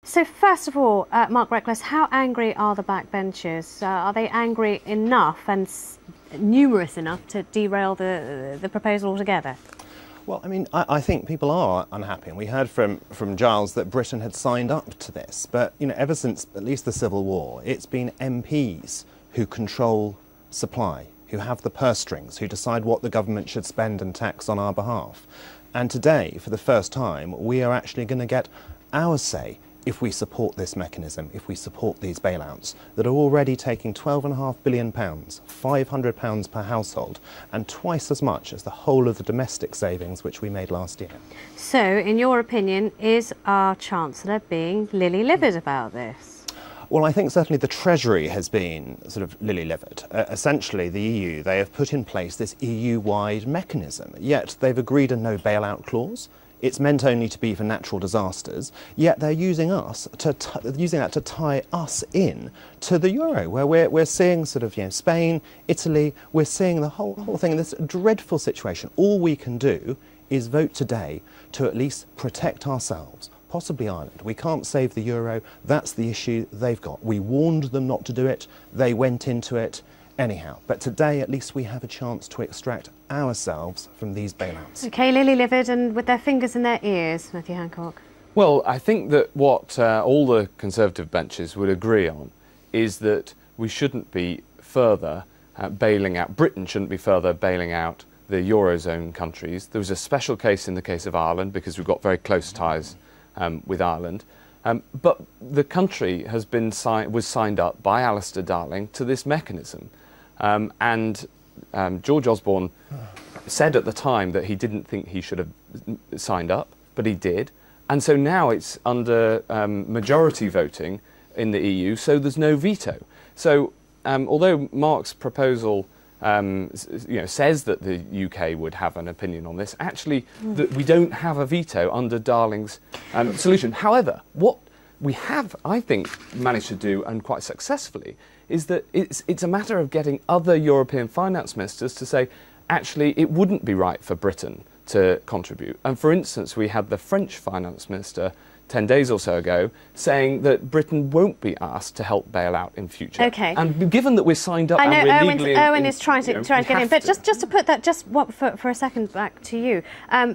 So first of all, Mark Reckless, how angry are the backbenchers? Are they angry enough and numerous enough to derail the proposal altogether? Well, I mean, I think people are unhappy, and we heard from Giles that Britain had signed up to this. But, you know, ever since at least the Civil War, it's been MPs who control supply, who have the purse strings, who decide what the government should spend and tax on our behalf. And today, for the first time, we are actually going to get our say if we support this mechanism, if we support these bailouts that are already taking £12.5 billion, £500 per household, and twice as much as the whole of the domestic savings which we made last year. So, in your opinion, is our Chancellor being lily-livered about this? Well, I think certainly the Treasury has been sort of lily-livered. Essentially, the EU, they have put in place this EU-wide mechanism, yet they've agreed a no bailout clause. It's meant only to be for natural disasters, yet they're using us using that to tie us in to the euro, where we're seeing sort of, you know, Spain, Italy, we're seeing the whole thing in this dreadful situation. All we can do is vote today to at least protect ourselves, possibly Ireland. We can't save the euro. That's the issue they've got. We warned them not to do it. They went into it. Anyhow, but today at least we have a chance to extract ourselves from these bailouts. OK, lily-livered and with their fingers in their ears, Matthew Hancock. Well, I think that what all the Conservative benches would agree on is that we shouldn't be further bailing out, Britain shouldn't be further bailing out the Eurozone countries. There was a special case in the case of Ireland because we've got very close ties with Ireland. But the country has been was signed up by Alistair Darling to this mechanism. George Osborne said at the time that he didn't think he should have signed up, but he did. And so now it's under majority voting in the EU, so there's no veto. So although Mark's proposal says that the UK would have an opinion on this, actually we don't have a veto under Darling's solution. However, what we have, I think, managed to do, and quite successfully, is that it's a matter of getting other European finance ministers to say, actually, it wouldn't be right for Britain to contribute. And for instance, we had the French finance minister 10 days or so ago saying that Britain won't be asked to help bail out in future. OK. And given that we're signed up, I know and we're legally Owen is trying to get in, but just to put that for a second back to you,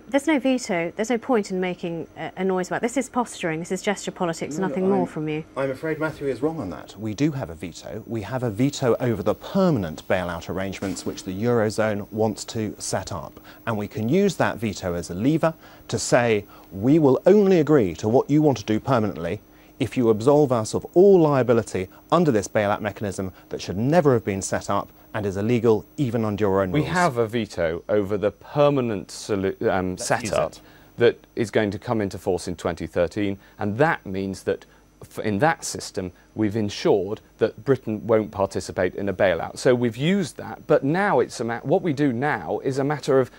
there's no veto. There's no point in making a noise about this. Is posturing. This is gesture politics. Nothing more from you. I'm afraid Matthew is wrong on that. We do have a veto. We have a veto over the permanent bailout arrangements which the Eurozone wants to set up, and we can use that veto as a lever to say we will only agree to what you want to do permanently if you absolve us of all liability under this bailout mechanism that should never have been set up and is illegal even under your own rules. We have a veto over the permanent setup that is going to come into force in 2013, and that means that in that system we've ensured that Britain won't participate in a bailout. So we've used that, but now it's what we do now is a matter of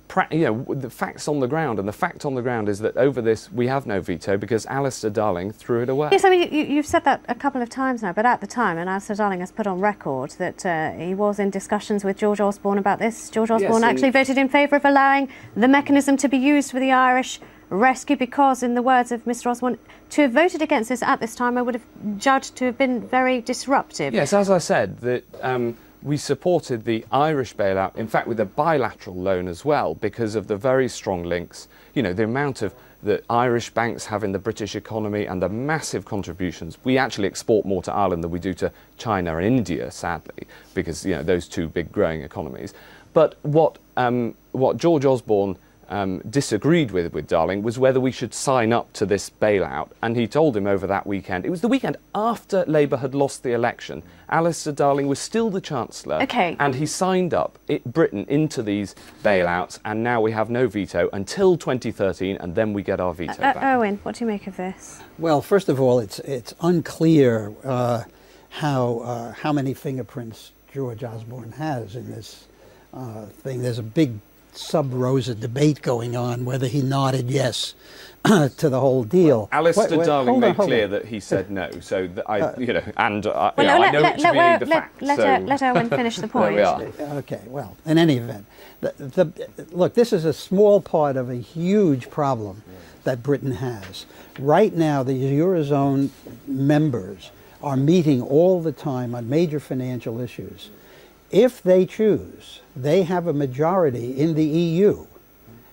the facts on the ground, and the fact on the ground is that over this we have no veto because Alistair Darling threw it away. Yes, I mean, you've said that a couple of times now, but at the time, and Alistair Darling has put on record that he was in discussions with George Osborne about this. George Osborne actually voted in favour of allowing the mechanism to be used for the Irish rescue because, in the words of Mr Osborne, to have voted against this at this time I would have judged to have been very disruptive. Yes, as I said, that we supported the Irish bailout, in fact with a bilateral loan as well, because of the very strong links, the amount of that Irish banks have in the British economy and the massive contributions. We actually export more to Ireland than we do to China and India, sadly, because those two big growing economies. But what George Osborne disagreed with Darling was whether we should sign up to this bailout, and he told him over that weekend, it was the weekend after Labour had lost the election, Alistair Darling was still the Chancellor, and he signed up Britain into these bailouts, and now we have no veto until 2013, and then we get our veto back. Owen, what do you make of this? Well, first of all, it's unclear how many fingerprints George Osborne has in this thing. There's a big sub-rosa debate going on whether he nodded yes to the whole deal. Alistair Darling made clear that he said no, so that I know it to be the fact. Let Owen finish the point. There we are. Okay, well, in any event, look, this is a small part of a huge problem that Britain has. Right now, the Eurozone members are meeting all the time on major financial issues. If they choose, they have a majority in the EU,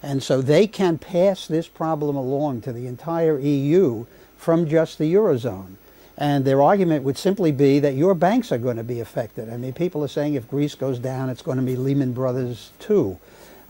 and so they can pass this problem along to the entire EU from just the Eurozone. And their argument would simply be that your banks are going to be affected. I mean, people are saying if Greece goes down, it's going to be Lehman Brothers too.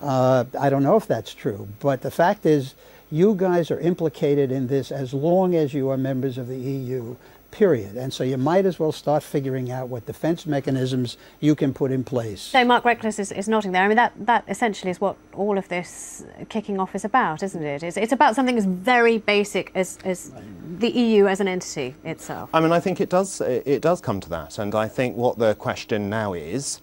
I don't know if that's true, but the fact is you guys are implicated in this as long as you are members of the EU, period. And so you might as well start figuring out what defense mechanisms you can put in place. So Mark Reckless is nodding there. I mean, that essentially is what all of this kicking off is about, isn't it? It's about something as very basic as the EU as an entity itself. I mean, I think it does come to that. And I think what the question now is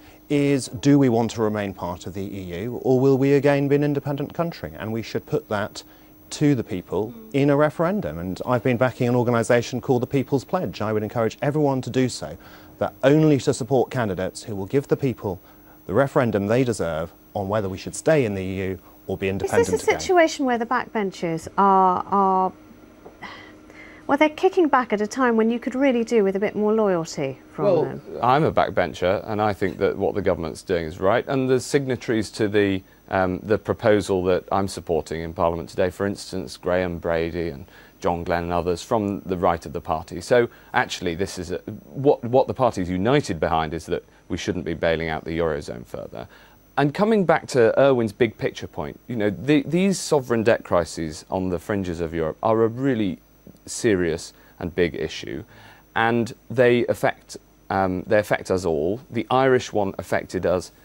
do we want to remain part of the EU, or will we again be an independent country? And we should put that to the people in a referendum. And I've been backing an organisation called the People's Pledge. I would encourage everyone to do so, but only to support candidates who will give the people the referendum they deserve on whether we should stay in the EU or be independent again. Is this a situation where the backbenchers are well, they're kicking back at a time when you could really do with a bit more loyalty from them? I'm a backbencher, and I think that what the government's doing is right. And the signatories to the proposal that I'm supporting in Parliament today, for instance, Graham Brady and John Glenn and others from the right of the party. So actually, this is what the party is united behind is that we shouldn't be bailing out the Eurozone further. And coming back to Irwin's big picture point, you know, these sovereign debt crises on the fringes of Europe are a really serious and big issue, and they affect us all. The Irish one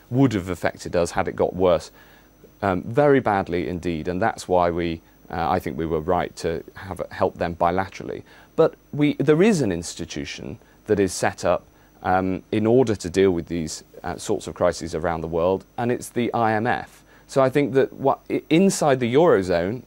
would have affected us had it got worse, very badly indeed, and that's why I think we were right to help them bilaterally. But there is an institution that is set up in order to deal with these sorts of crises around the world, and it's the IMF. So I think that inside the Eurozone,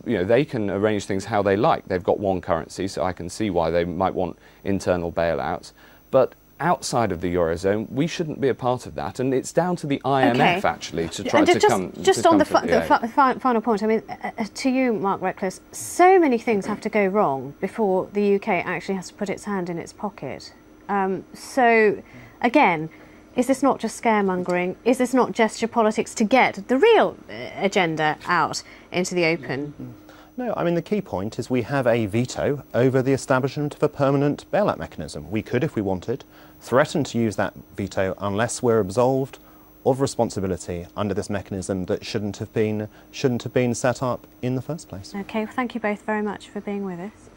you know, they can arrange things how they like. They've got one currency, so I can see why they might want internal bailouts. But outside of the Eurozone, we shouldn't be a part of that, and it's down to the IMF actually to try to come. Just on the final point, I mean, to you, Mark Reckless, so many things have to go wrong before the UK actually has to put its hand in its pocket. So, again, is this not just scaremongering? Is this not gesture politics to get the real agenda out into the open? No, I mean, the key point is we have a veto over the establishment of a permanent bailout mechanism. We could, if we wanted, threaten to use that veto unless we're absolved of responsibility under this mechanism that shouldn't have been set up in the first place. Okay, well, thank you both very much for being with us.